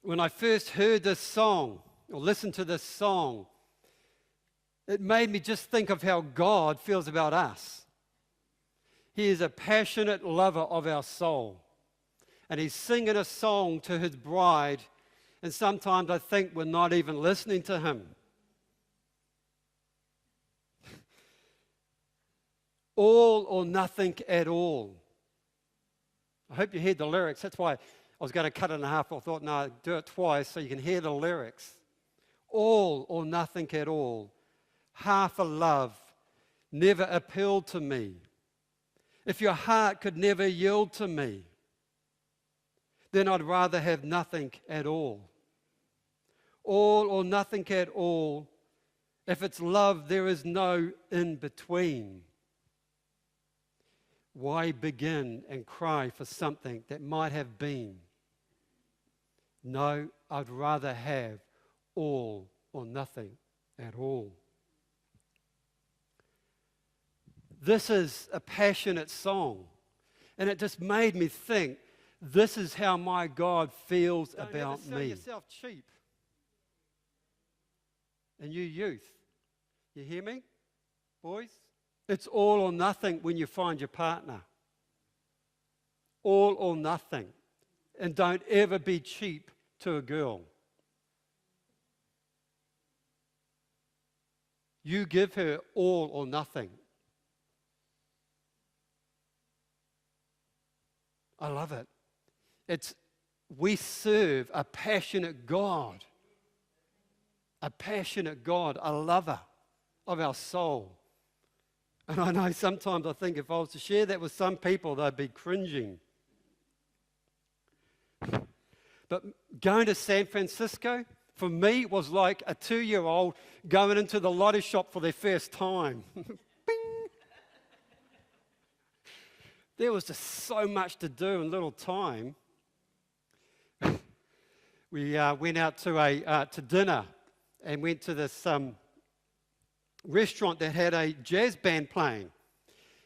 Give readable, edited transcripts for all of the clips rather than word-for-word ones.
When I first heard this song, or listened to this song, it made me just think of how God feels about us. He is a passionate lover of our soul. And He's singing a song to His bride, and sometimes I think we're not even listening to Him. All or nothing at all. I hope you heard the lyrics. That's why I was going to cut it in half. I thought, no, do it twice so you can hear the lyrics. All or nothing at all. Half a love never appealed to me. If your heart could never yield to me, then I'd rather have nothing at all. All or nothing at all. If it's love, there is no in between. Why begin and cry for something that might have been? No, I'd rather have all or nothing at all. This is a passionate song, and it just made me think, this is how my God feels about me. Don't ever sell yourself cheap. And you youth, you hear me, boys? It's all or nothing when you find your partner. All or nothing. And don't ever be cheap to a girl. You give her all or nothing. I love it. We serve a passionate God. A passionate God, a lover of our soul. And I know sometimes I think if I was to share that with some people, they'd be cringing. But going to San Francisco, for me, was like a 2-year-old going into the lottery shop for their first time. Bing! There was just so much to do in little time. We went out to dinner and went to this restaurant that had a jazz band playing.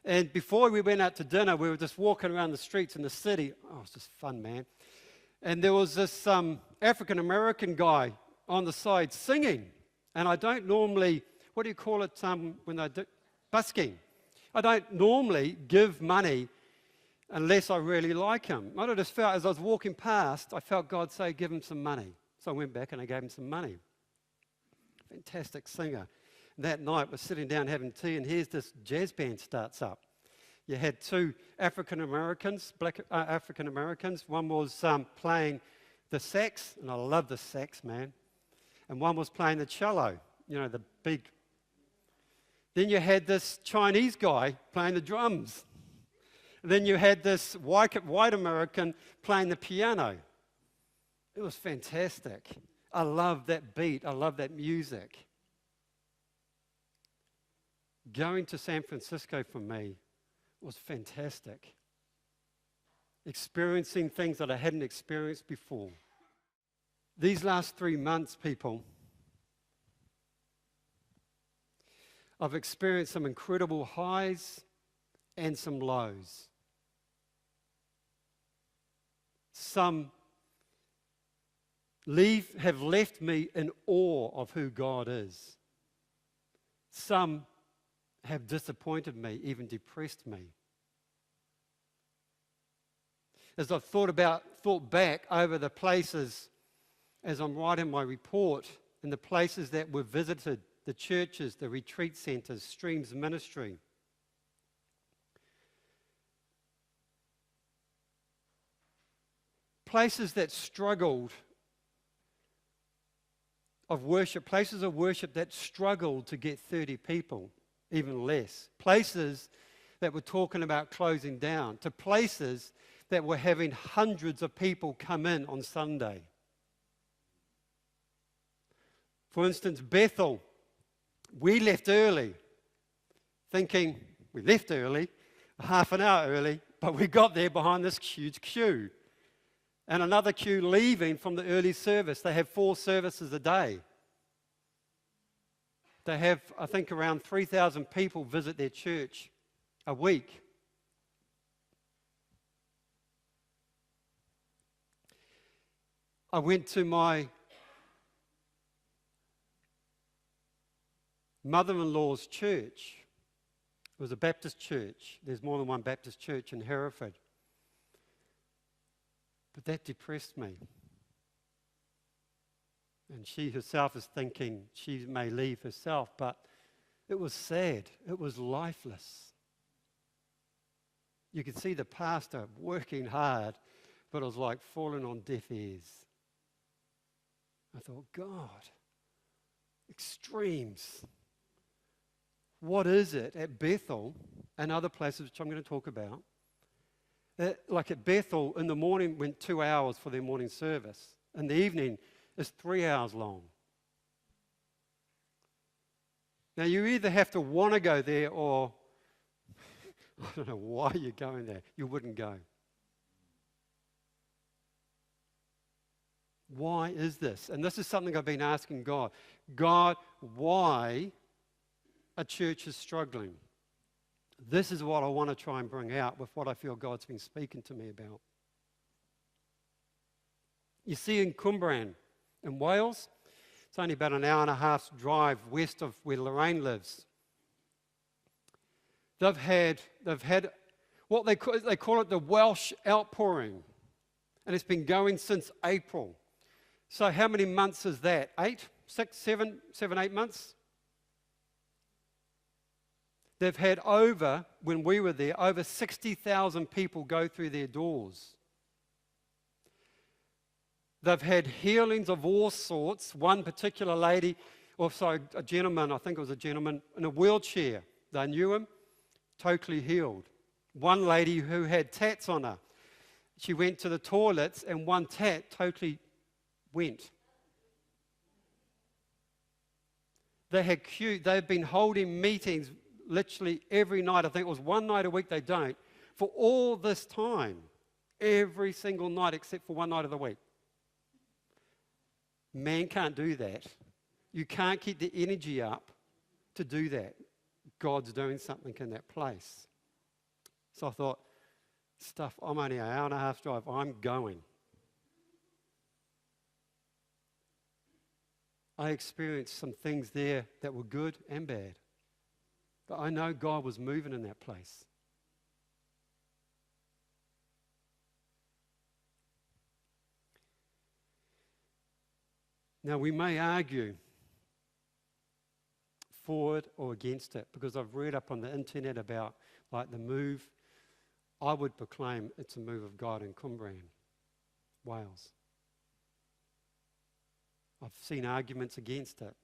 And before we went out to dinner, we were just walking around the streets in the city. Oh, it was just fun, man. And there was this African-American guy on the side singing. And I don't normally, what do you call it when they do? Busking. I don't normally give money unless I really like him. I just felt, as I was walking past, I felt God say, give him some money. So I went back and I gave him some money. Fantastic singer. And that night we're sitting down having tea, and here's this jazz band starts up. You had 2 African-Americans, black African-Americans. One was playing the sax, and I love the sax, man. And one was playing the cello, the big. Then you had this Chinese guy playing the drums. And then you had this white American playing the piano. It was fantastic. I love that beat. I love that music. Going to San Francisco for me was fantastic. Experiencing things that I hadn't experienced before. These last 3 months, people, I've experienced some incredible highs and some lows. Some have left me in awe of who God is. Some have disappointed me, even depressed me. As I've thought back over the places, as I'm writing my report, and the places that were visited, the churches, the retreat centers, Streams Ministry, places that struggled of worship, places of worship that struggled to get 30 people, even less. Places that were talking about closing down, to places that were having hundreds of people come in on Sunday. For instance, Bethel, we left early, thinking we left early, half an hour early, but we got there behind this huge queue. And another queue leaving from the early service. They have 4 services a day. They have, I think, around 3,000 people visit their church a week. I went to my mother-in-law's church. It was a Baptist church. There's more than one Baptist church in Hereford. But that depressed me. And she herself is thinking she may leave herself, but it was sad. It was lifeless. You could see the pastor working hard, but it was like falling on deaf ears. I thought, God, extremes. What is it at Bethel and other places, which I'm going to talk about? Like at Bethel, in the morning went 2 hours for their morning service. In the evening, it's 3 hours long. Now, you either have to want to go there or, I don't know why you're going there. You wouldn't go. Why is this? And this is something I've been asking God. God, why a church is struggling? This is what I want to try and bring out with what I feel God's been speaking to me about. You see, in Cwmbran, in Wales, it's only about an hour and a half's drive west of where Lorraine lives. They've had what they call it the Welsh outpouring, and it's been going since April. So how many months is that? 8, 6, 7, 8 months? They've had when we were there, over 60,000 people go through their doors. They've had healings of all sorts. One particular lady, a gentleman, I think it was a gentleman, in a wheelchair. They knew him, totally healed. One lady who had tats on her. She went to the toilets and one tat totally went. They've been holding meetings literally every night. I think it was one night a week they don't. For all this time. Every single night except for one night of the week. Man can't do that. You can't keep the energy up to do that. God's doing something in that place. So I thought, I'm only an hour and a half drive. I'm going. I experienced some things there that were good and bad. But I know God was moving in that place. Now, we may argue for it or against it, because I've read up on the internet about like the move. I would proclaim it's a move of God in Cwmbran, Wales. I've seen arguments against it.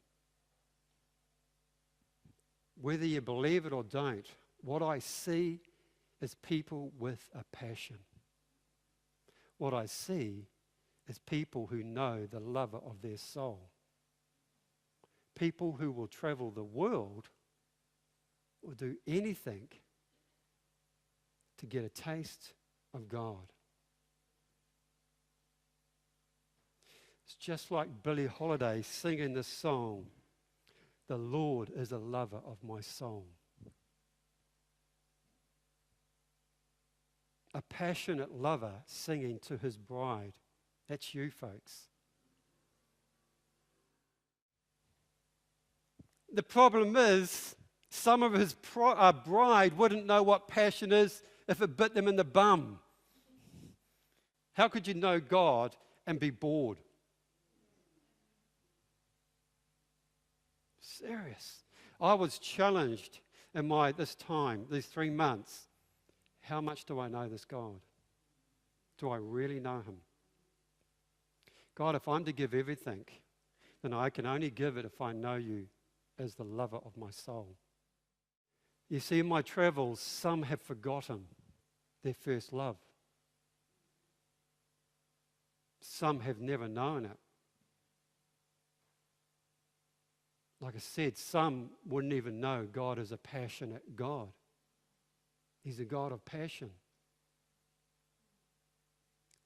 Whether you believe it or don't, what I see is people with a passion. What I see is people who know the lover of their soul. People who will travel the world or do anything to get a taste of God. It's just like Billie Holiday singing this song, "The Lord is a lover of my soul." A passionate lover singing to his bride. That's you, folks. The problem is, some of his bride wouldn't know what passion is if it bit them in the bum. How could you know God and be bored? Serious. I was challenged in these 3 months. How much do I know this God? Do I really know him? God, if I'm to give everything, then I can only give it if I know you as the lover of my soul. You see, in my travels, some have forgotten their first love. Some have never known it. Like I said, some wouldn't even know God is a passionate God. He's a God of passion.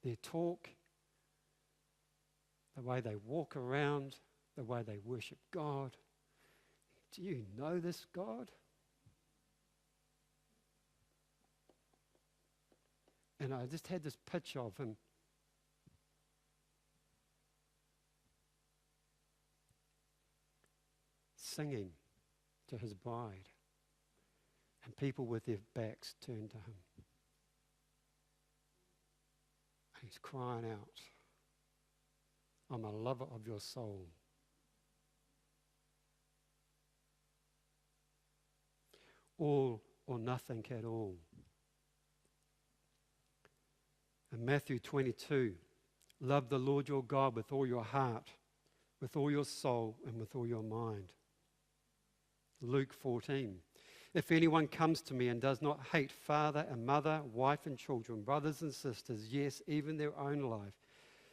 Their talk, the way they walk around, the way they worship God. Do you know this God? And I just had this picture of him singing to his bride, and people with their backs turned to him. And he's crying out, I'm a lover of your soul. All or nothing at all. In Matthew 22, love the Lord your God with all your heart, with all your soul, and with all your mind. Luke 14, if anyone comes to me and does not hate father and mother, wife and children, brothers and sisters, yes, even their own life,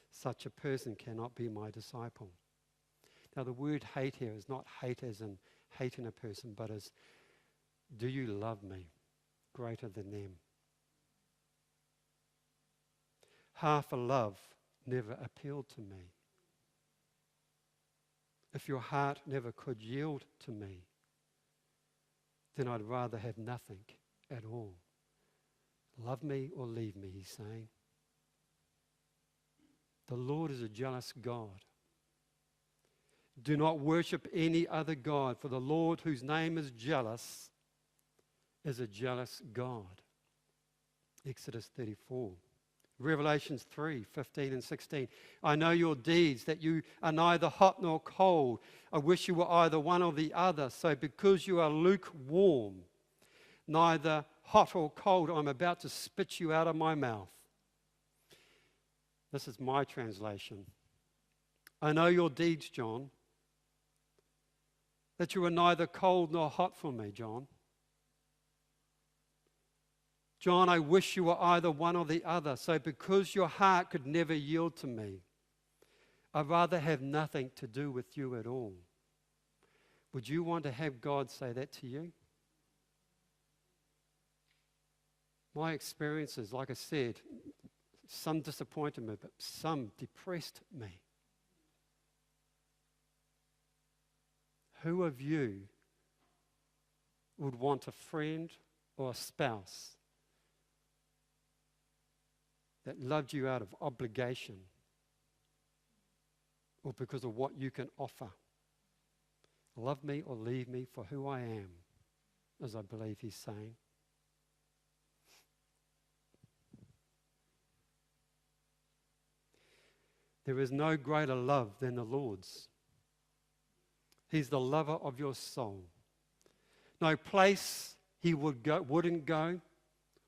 such a person cannot be my disciple. Now the word hate here is not hate as in hating a person, but as, do you love me greater than them? Half a love never appealed to me. If your heart never could yield to me, then I'd rather have nothing at all. Love me or leave me, he's saying. The Lord is a jealous God. Do not worship any other God, for the Lord, whose name is jealous, is a jealous God. Exodus 34. Revelations 3, 15 and 16. I know your deeds, that you are neither hot nor cold. I wish you were either one or the other. So because you are lukewarm, neither hot or cold, I'm about to spit you out of my mouth. This is my translation. I know your deeds, John, that you are neither cold nor hot for me, John. John, I wish you were either one or the other. So because your heart could never yield to me, I'd rather have nothing to do with you at all. Would you want to have God say that to you? My experiences, like I said, some disappointed me, but some depressed me. Who of you would want a friend or a spouse that loved you out of obligation or because of what you can offer? Love me or leave me for who I am, as I believe he's saying. There is no greater love than the Lord's. He's the lover of your soul. No place he wouldn't go,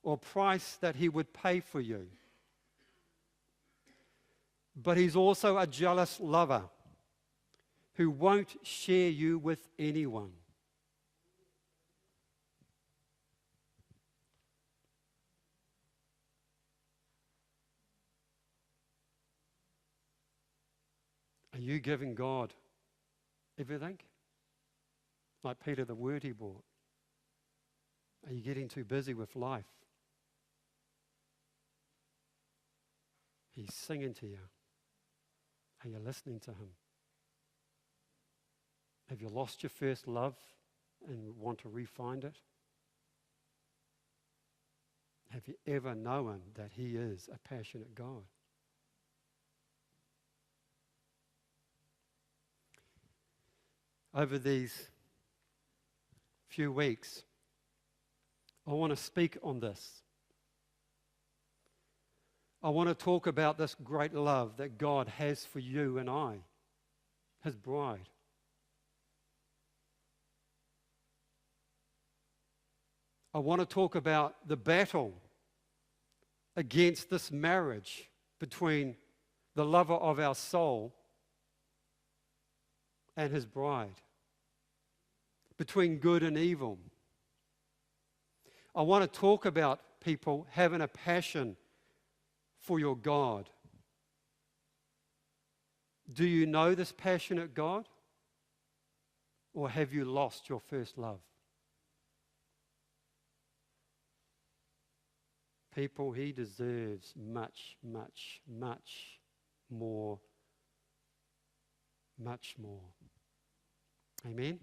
or price that he would pay for you. But he's also a jealous lover who won't share you with anyone. Are you giving God everything? Like Peter, the word he brought. Are you getting too busy with life? He's singing to you. Are you listening to him? Have you lost your first love and want to re-find it? Have you ever known that he is a passionate God? Over these few weeks, I want to speak on this. I want to talk about this great love that God has for you and I, his bride. I want to talk about the battle against this marriage between the lover of our soul and his bride, between good and evil. I want to talk about people having a passion for your God. Do you know this passionate God? Or have you lost your first love? People, he deserves much, much, much more. Much more. Amen?